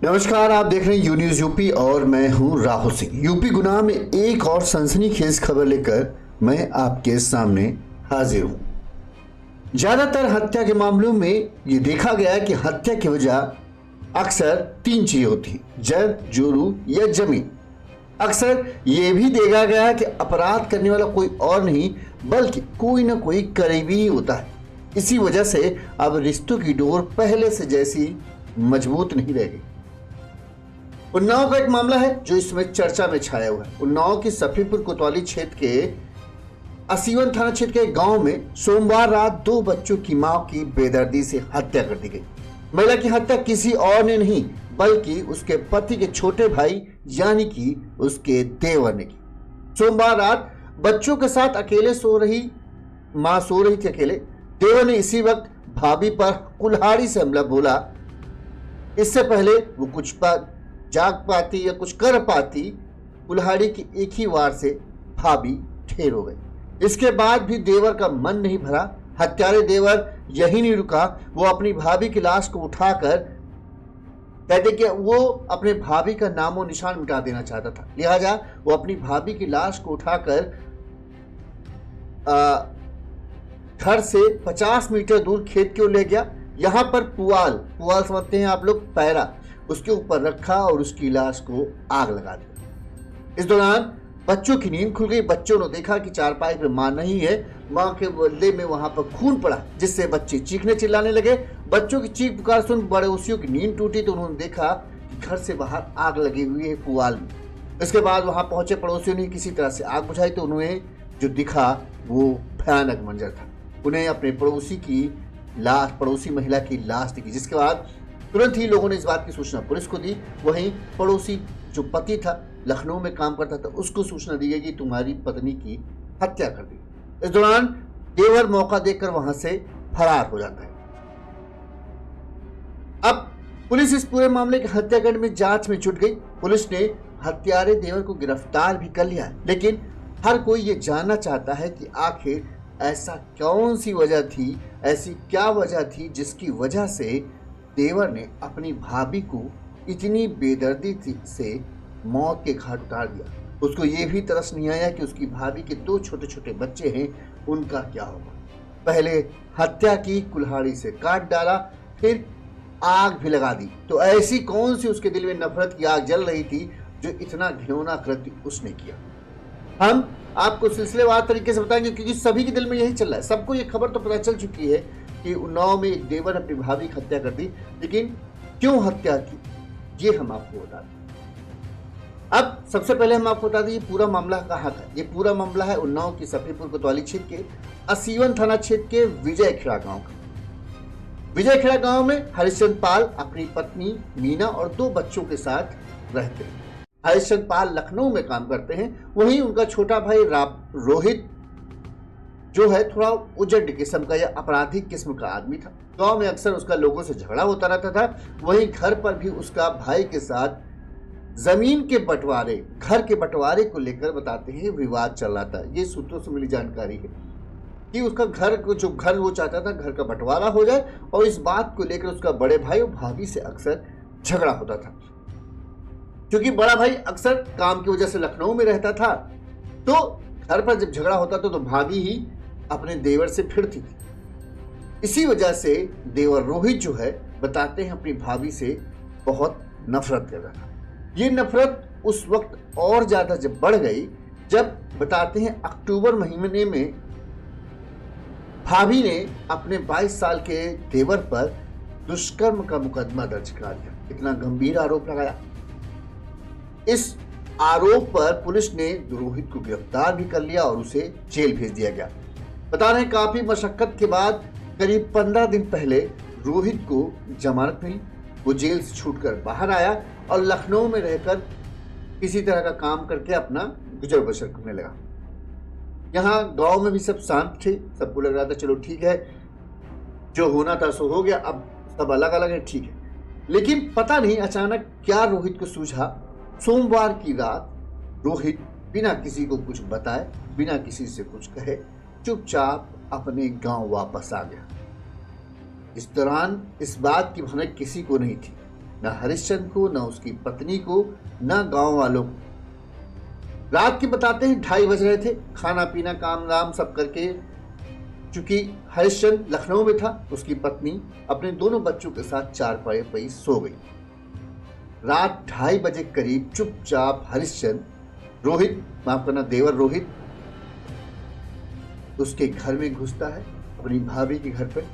नमस्कार, आप देख रहे हैं यू न्यूज यूपी और मैं हूं राहुल सिंह। यूपी गुनाह में एक और सनसनीखेज खबर लेकर मैं आपके सामने हाजिर हूं। ज्यादातर हत्या के मामलों में ये देखा गया है कि हत्या की वजह अक्सर तीन चीजें होती हैं: जर, जोरू या जमीन। अक्सर ये भी देखा गया है कि अपराध करने वाला कोई और नहीं बल्कि कोई ना कोई करीबी ही होता है। इसी वजह से अब रिश्तों की डोर पहले से जैसी मजबूत नहीं रह गई। उन्नाव का एक मामला है जो इसमें चर्चा में छाया हुआ है। उन्नाव की सफीपुर कोतवाली क्षेत्र के असीवन थाना क्षेत्र के गांव में सोमवार रात दो बच्चों की मां की बेदर्दी से हत्या कर दी गई। महिला की हत्या किसी और ने नहीं बल्कि उसके पति के छोटे भाई यानी कि उसके देवर ने की। सोमवार रात बच्चों के साथ अकेले सो रही थी अकेले। देवर ने इसी वक्त भाभी पर कुल्हाड़ी से हमला बोला। इससे पहले वो कुछ जाग पाती या कुछ कर पाती, कुल्हाड़ी की एक ही वार से भाभी ढेर हो गई। इसके बाद भी देवर का मन नहीं भरा। हत्यारे देवर यही नहीं रुका, वो अपनी भाभी की लाश को उठाकर कहते कि वो अपने भाभी का नामो निशान मिटा देना चाहता था। लिहाजा वो अपनी भाभी की लाश को उठाकर घर से 50 मीटर दूर खेत की ओर ले गया। यहाँ पर पुआल समझते हैं आप लोग, पैरा, उसके ऊपर रखा और उसकी लाश को आग लगा दिया। इस दौरान बच्चों की नींद खुल गई। बच्चों ने देखा कि चारपाई पर मां नहीं है। मां के बदले में वहां पर खून पड़ा, जिससे बच्चे चीखने चिल्लाने लगे। बच्चों की चीख पुकार सुन पड़ोसियों की नींद टूटी तो उन्होंने देखा कि घर से बाहर आग लगी हुई है पुआल में। इसके बाद वहां पहुंचे पड़ोसियों ने किसी तरह से आग बुझाई तो उन्हें जो दिखा वो भयानक मंजर था। उन्हें अपने पड़ोसी महिला की लाश दिखी, जिसके बाद तुरंत ही लोगों ने इस बात की सूचना पुलिस को दी। वहीं पड़ोसी जो पति था, लखनऊ में काम करता था, उसको सूचना दी गई कि तुम्हारी पत्नी की हत्या कर दी। इस दौरान देवर मौका देखकर वहां से फरार हो जाता है। अब पुलिस इस पूरे मामले के हत्याकांड में जांच में जुट गई। पुलिस ने हत्यारे देवर को गिरफ्तार भी कर लिया है, लेकिन हर कोई ये जानना चाहता है कि आखिर ऐसा कौन सी वजह थी, ऐसी क्या वजह थी जिसकी वजह से देवर ने अपनी भाभी को इतनी बेदर्दी से मौत के घाट उतार दिया। उसको ये भी तरस नहीं आया कि उसकी भाभी के दो छोटे छोटे बच्चे हैं, उनका क्या होगा। पहले हत्या की, कुल्हाड़ी से काट डाला, फिर आग भी लगा दी। तो ऐसी कौन सी उसके दिल में नफरत की आग जल रही थी जो इतना घिनौना कृत्य उसने किया। हम आपको सिलसिलेवार तरीके से बताएंगे क्योंकि सभी के दिल में यही चल रहा है। सबको ये खबर तो पता चल चुकी है कि उन्नाव में एक देवर अपनी भाभी की हत्या कर दी, लेकिन क्यों हत्या की ये हम आपको बता दें। अब सबसे पहले हम आपको बता दें ये पूरा मामला कहाँ का। ये पूरा मामला है उन्नाव की सफीपुर कोतवाली क्षेत्र के असीवन थाना क्षेत्र के विजयखेड़ा गांव का। विजयखेड़ा गांव में हरिश्चंद्र पाल अपनी पत्नी मीना और दो बच्चों के साथ रहते हैं। हरिश्चंद्र पाल लखनऊ में काम करते हैं। वहीं उनका छोटा भाई रोहित जो है थोड़ा उजड़ किस्म का या आपराधिक किस्म का आदमी था। गांव में अक्सर उसका लोगों से झगड़ा होता रहता था। वहीं घर पर भी उसका भाई के साथ जमीन के बंटवारे, घर के बंटवारे को लेकर बताते हैं विवाद चल रहा था। ये सूत्रों से मिली जानकारी है कि उसका घर वो चाहता था घर का बंटवारा हो जाए और इस बात को लेकर उसका बड़े भाई और भाभी से अक्सर झगड़ा होता था। क्योंकि बड़ा भाई अक्सर काम की वजह से लखनऊ में रहता था, तो घर पर जब झगड़ा होता तो भाभी ही अपने देवर से फिरती थी। इसी वजह से देवर रोहित जो है बताते हैं अपनी भाभी से बहुत नफरत कर रहा था। ये नफरत उस वक्त और ज्यादा जब बढ़ गई जब बताते हैं अक्टूबर महीने में भाभी ने अपने 22 साल के देवर पर दुष्कर्म का मुकदमा दर्ज करा दिया। इतना गंभीर आरोप लगाया। इस आरोप पर पुलिस ने रोहित को गिरफ्तार भी कर लिया और उसे जेल भेज दिया गया। बता रहे काफी मशक्कत के बाद करीब 15 दिन पहले रोहित को जमानत मिली। वो जेल से छूटकर बाहर आया और लखनऊ में रहकर किसी तरह का काम करके अपना गुजर बसर करने लगा। यहाँ गांव में भी सब शांत थे। सबको लग रहा था चलो ठीक है, जो होना था सो हो गया, अब सब अलग अलग है, ठीक है। लेकिन पता नहीं अचानक क्या रोहित को सूझा। सोमवार की रात रोहित बिना किसी को कुछ बताए, बिना किसी से कुछ कहे, चुपचाप अपने गांव वापस आ गया। इस दौरान इस बात की भनक किसी को नहीं थी न हरिश्चंद्र को, न उसकी पत्नी को, न गांव वालों को। रात के बताते हैं 2:30 बज रहे थे। खाना पीना काम दाम सब करके चूंकि हरिश्चंद्र लखनऊ में था, उसकी पत्नी अपने दोनों बच्चों के साथ चारपाई पर सो गई। रात 2:30 बजे करीब चुपचाप हरिश्चंद्र रोहित, माफ करना देवर रोहित, उसके घर में घुसता है, अपनी भाभी के घर पर।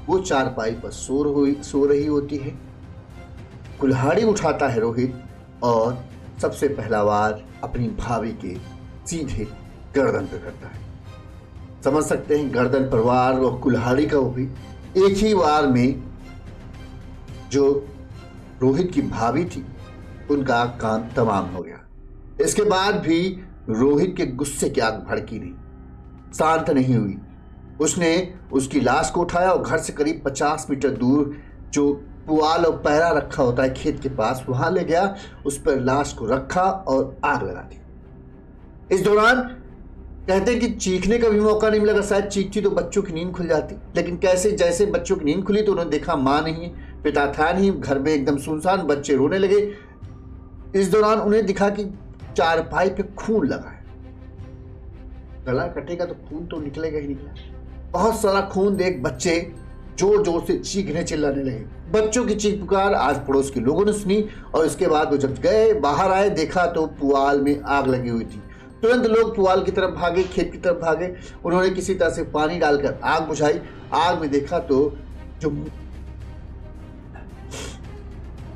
वो चारपाई पर सो रही होती है। कुल्हाड़ी उठाता है रोहित और सबसे पहला वार अपनी भाभी के सीधे गर्दन पर करता है। समझ सकते हैं, गर्दन पर वार और कुल्हाड़ी का वो भी एक ही वार में। जो रोहित की भाभी थी उनका काम तमाम हो गया। इसके बाद भी रोहित के गुस्से की आग भड़की नहीं, शांत नहीं हुई। उसने उसकी लाश को उठाया और घर से करीब 50 मीटर दूर जो पुआल और पैरा रखा होता है खेत के पास, वहां ले गया, उस पर लाश को रखा और आग लगा दी। इस दौरान कहते हैं कि चीखने का भी मौका नहीं मिला। अगर शायद चीखती तो बच्चों की नींद खुल जाती, लेकिन कैसे जैसे बच्चों की नींद खुली तो उन्होंने देखा माँ नहीं है, पिता था नहीं, घर में एकदम सुनसान, बच्चे रोने लगे। इस दौरान उन्हें दिखा कि चारपाई पे खून लगा है। गला कटेगा तो खून तो निकलेगा ही निकला। बहुत सारा खून देख बच्चे जोर जोर से चीखने चिल्लाने लगे। बच्चों की चीख पुकार आज पड़ोस के लोगों ने सुनी और इसके बाद वो जब गए, बाहर आए, देखा तो पुआल में आग लगी हुई थी। तुरंत लोग पुआल की तरफ भागे, खेत की तरफ भागे। उन्होंने किसी तरह से पानी डालकर आग बुझाई। आग में देखा तो जो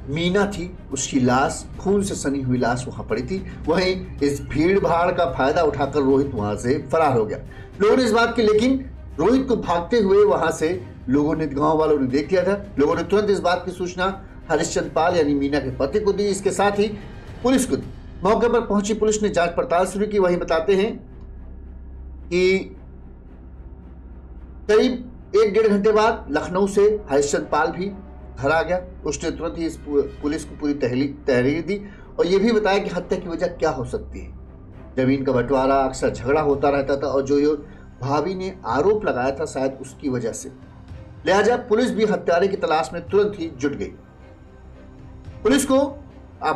मीना थी उसकी लाश, खून से सनी हुई लाश वहां पड़ी थी। वहीं इस भीड़ भाड़ का फायदा उठाकर रोहित वहां से फरार हो गया। लोगों ने इस बात की, लेकिन रोहित को भागते हुए वहां से लोगों ने, गांव वालों ने देख लिया था। लोगों ने तुरंत इस बात की सूचना हरिश्चंद्र पाल यानी मीना के पति को दी, इसके साथ ही पुलिस को दी। मौके पर पहुंची पुलिस ने जांच पड़ताल शुरू की। वहीं बताते हैं कि करीब 1-1.5 घंटे बाद लखनऊ से हरिश्चंद्र पाल भी घर आ गया। उसने तुरंत ही इस पुलिस को पूरी तहरीर दी और यह भी बताया कि हत्या की वजह क्या हो सकती है। जमीन का बंटवारा, अक्सर झगड़ा होता रहता था और जो ये भाभी ने आरोप लगाया था शायद उसकी वजह से, लिहाजा पुलिस भी हत्यारे की तलाश में तुरंत ही जुट गई।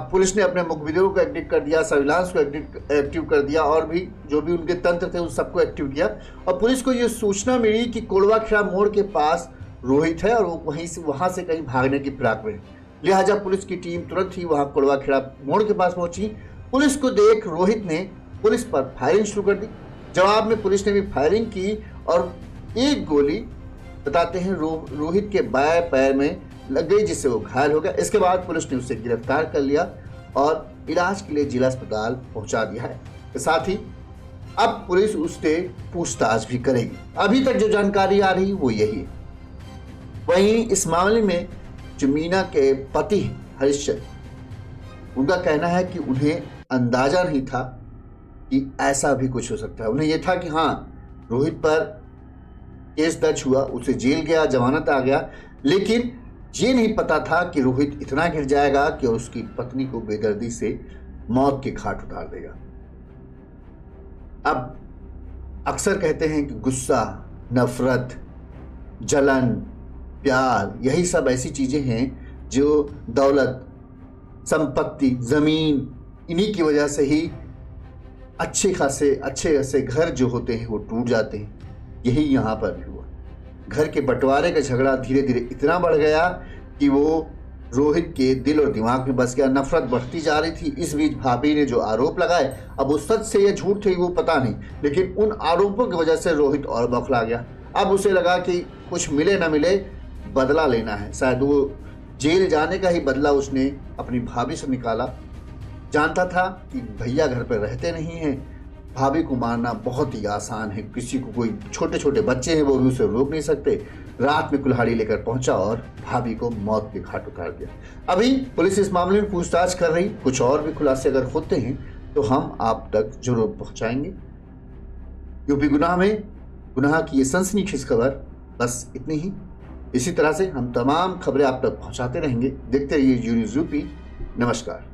पुलिस ने अपने मुखबिरों को एक्टिव कर दिया, सर्विलांस को एक्टिव कर दिया और भी जो भी उनके तंत्र थे उन सबको एक्टिव किया। और पुलिस को यह सूचना मिली कि कोड़वा खेड़ा मोड़ के पास रोहित है और वो वहां से कहीं भागने की फिराक में है। लिहाजा पुलिस की टीम तुरंत ही वहां कोड़वा खेड़ा मोड़ के पास पहुंची। पुलिस को देख रोहित ने पुलिस पर फायरिंग शुरू कर दी। जवाब में पुलिस ने भी फायरिंग की और एक गोली बताते हैं रोहित के बाएं पैर में लग गई, जिससे वो घायल हो गया। इसके बाद पुलिस ने उसे गिरफ्तार कर लिया और इलाज के लिए जिला अस्पताल पहुंचा दिया है। साथ ही अब पुलिस उससे पूछताछ भी करेगी। अभी तक जो जानकारी आ रही वो यही है। वहीं इस मामले में जो मीना के पति हरिश्चंद्र, उनका कहना है कि उन्हें अंदाजा नहीं था कि ऐसा भी कुछ हो सकता है। उन्हें यह था कि हाँ, रोहित पर केस दर्ज हुआ, उसे जेल गया, जमानत आ गया, लेकिन ये नहीं पता था कि रोहित इतना गिर जाएगा कि उसकी पत्नी को बेदर्दी से मौत के घाट उतार देगा। अब अक्सर कहते हैं कि गुस्सा, नफरत, जलन, प्यार, यही सब ऐसी चीजें हैं जो दौलत, संपत्ति, जमीन, इन्हीं की वजह से ही अच्छे खासे घर जो होते हैं वो टूट जाते हैं। यही यहाँ पर भी हुआ। घर के बंटवारे का झगड़ा धीरे धीरे इतना बढ़ गया कि वो रोहित के दिल और दिमाग में बस गया। नफरत बढ़ती जा रही थी। इस बीच भाभी ने जो आरोप लगाए, अब वो सच से या झूठ थे वो पता नहीं, लेकिन उन आरोपों की वजह से रोहित और बौखला गया। अब उसे लगा कि कुछ मिले ना मिले बदला लेना है। शायद वो जेल जाने का ही बदला उसने अपनी भाभी से निकाला। जानता था कि भैया घर पर रहते नहीं हैं, भाभी को मारना बहुत ही आसान है, किसी को, कोई छोटे छोटे बच्चे हैं वो भी उसे रोक नहीं सकते। रात में कुल्हाड़ी लेकर पहुंचा और भाभी को मौत के घाट उतार दिया। अभी पुलिस इस मामले में पूछताछ कर रही, कुछ और भी खुलासे अगर होते हैं तो हम आप तक जरूर पहुंचाएंगे। यूपी गुनाह की ये सनसनीखेज खबर बस इतनी ही। इसी तरह से हम तमाम खबरें आप तक पहुंचाते रहेंगे। देखते रहिए यून्यूज़ यूपी। नमस्कार।